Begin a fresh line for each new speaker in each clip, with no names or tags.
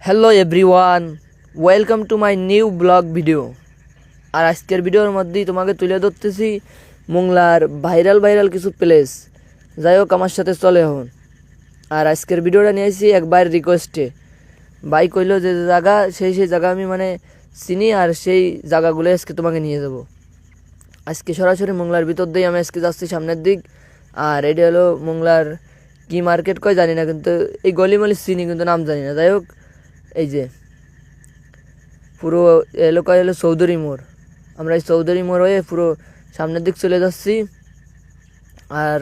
Hello everyone, welcome to my new blog video. আর আজকের ভিডিওর মধ্যেই তোমাকে তুলে ধরতেছি মোংলার ভাইরাল কিছু প্লেস। যাই হোক, আমার সাথে চলে হন। আর আজকের ভিডিওটা নিয়েছি এক ভাইয়ের রিকোয়েস্টে। ভাই কইলো যে জায়গা সেই জায়গা আমি চিনি, আর সেই জায়গাগুলো আজকে তোমাকে নিয়ে যাব। আজকে সরাসরি মোংলার ভিতর দিয়েই আমি আজকে যাচ্ছি সামনের দিক। আর এটা হলো মোংলার কি মার্কেট কয় জানি না, কিন্তু এই গলিমলি চিনি, কিন্তু নাম জানি না। যাই হোক, এই যে পুরো এলাকা হলো চৌধুরী মোড়। আমরা এই চৌধুরী মোড় হয়ে পুরো সামনের দিক চলে যাচ্ছি। আর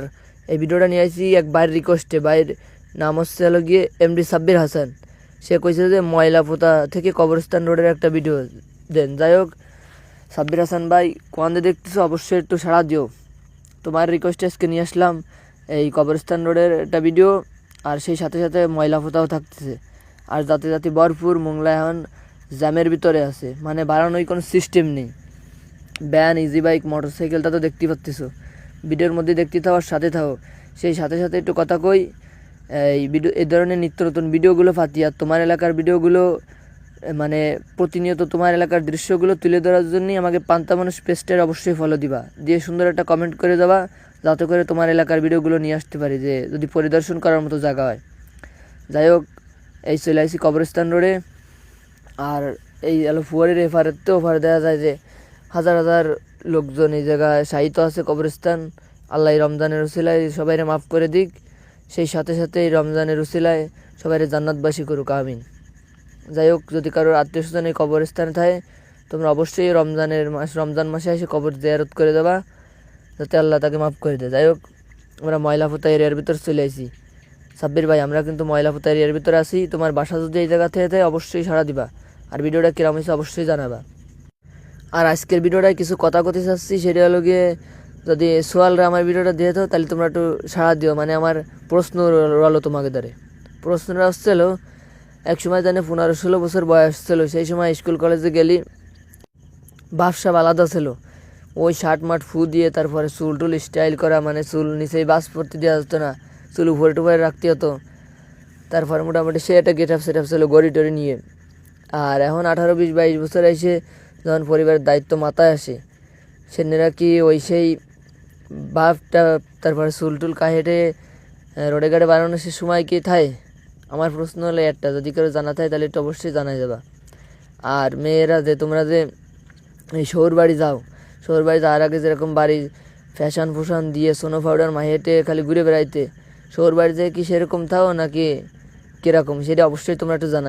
এই ভিডিওটা নিয়ে আসছি এক ভাইয়ের রিকোয়েস্টে। ভাইয়ের নাম হচ্ছে হলো গিয়ে এমডি সাব্বির হাসান। সে কইছে যে ময়লা পোতা থেকে কবরস্থান রোডের একটা ভিডিও দেন। যাই হোক, সাব্বির হাসান ভাই কোয়ান্দে দেখতেছো, অবশ্যই একটু সাড়া দিও। তোমার রিকোয়েস্টে আজকে নিয়ে আসলাম এই কবরস্থান রোডের একটা ভিডিও, আর সেই সাথে সাথে ময়লা পোতাও থাকতেছে। আর যাতে যাতে ভরপুর মোংলা এখন জ্যামের ভিতরে আছে, বাড়ানোর কোনো সিস্টেম নেই। ভ্যান, ইজি বাইক, মোটর সাইকেলটা তো দেখতে পাচ্ছিস, ভিডিওর মধ্যে দেখতে থাও আর সাথে থাও। সেই সাথে সাথে একটু কথা কই, এই ধরনের নিত্য নতুন ভিডিওগুলো ফাতি, আর তোমার এলাকার ভিডিওগুলো প্রতিনিয়ত তোমার এলাকার দৃশ্যগুলো তুলে ধরার জন্যই আমাকে পান্তা মানুষ পেজটার অবশ্যই ফলো দিবা, দিয়ে সুন্দর একটা কমেন্ট করে দেবা, যাতে করে তোমার এলাকার ভিডিওগুলো নিয়ে আসতে পারি, যে যদি পরিদর্শন করার মতো জায়গা হয়। যাই হোক, এই চলে আসি কবরস্থান রোডে। আর এই এলো ফুয়ারের এফারেতে ওফার দেখা যায় যে হাজার হাজার লোকজন এই জায়গায় শায়িত আছে কবরস্থান। আল্লাহ রমজানের উসিলায় সবাইরে মাফ করে দিক, সেই সাথে সাথে এই রমজানের উসিলায় সবাইরে জান্নাতবাসী করুক, আমিন। যাই হোক, যদি কারোর আত্মীয় স্বজন এই কবরস্থানে থাকে, তোমরা অবশ্যই রমজান মাসে এসে কবর জিয়ারত করে দেবা, যাতে আল্লাহ তাকে মাফ করে দেয়। যাই হোক, আমরা ময়লাপোতা এরিয়ার ভিতর চলে আসি। সাব্বির ভাই, আমরা কিন্তু ময়লাপোতা এরিয়ার ভিতরে আসি। তোমার বাসা যদি এই জায়গা থেকে থাকে, অবশ্যই সাড়া দিবা, আর ভিডিওটা কিরম হয়েছে অবশ্যই জানাবা। আর আজকের ভিডিওটায় কিছু কথা কথি চাচ্ছি, সেটা হলো গিয়ে, যদি সোয়ালরা আমার ভিডিওটা দিয়ে থাও, তাহলে তোমরা একটু সাড়া দিও। আমার প্রশ্ন রলো তোমাকে ধরে। প্রশ্নটা হচ্ছিল, এক সময় জানে 15-16 বছর বয়স ছিল, সেই সময় স্কুল কলেজে গেলি, বাপসাব আলাদা ছিল। ওই শার্ট মাঠ ফু দিয়ে, তারপরে চুল টুল স্টাইল করা, চুল নিচেই বাস পড়তে দেওয়া হতো না, চুল উপরে টুপরে রাখতে হতো। তারপরে মোটামুটি সে একটা গেট আপ সেট আপ ছিল গড়ি টড়ি নিয়ে। আর এখন 18, 20, 22 বছর এসে যখন পরিবারের দায়িত্ব মাথায় আসে, সেনারা কি ওই সেই বাপটা, তারপরে চুল টুল কাহেটে রোডে গাড়ে বানানোর সে সময় কি থায়? আমার প্রশ্ন হলো একটা, যদি কেউ জানা থাকে তাহলে একটু অবশ্যই জানাই যাবা। আর মেয়েরা, যে তোমরা যে এই শহর বাড়ি যাও, শহর বাড়ি যাওয়ার আগে যেরকম বাড়ি ফ্যাশন ফুশন দিয়ে সোনো পাউডার মাহেটে খালি ঘুরে বেড়াইতে, শহর বাড়ি যেয়ে কি সেরকম থাও নাকি কীরকম, সেটা অবশ্যই তোমরা একটু জানা।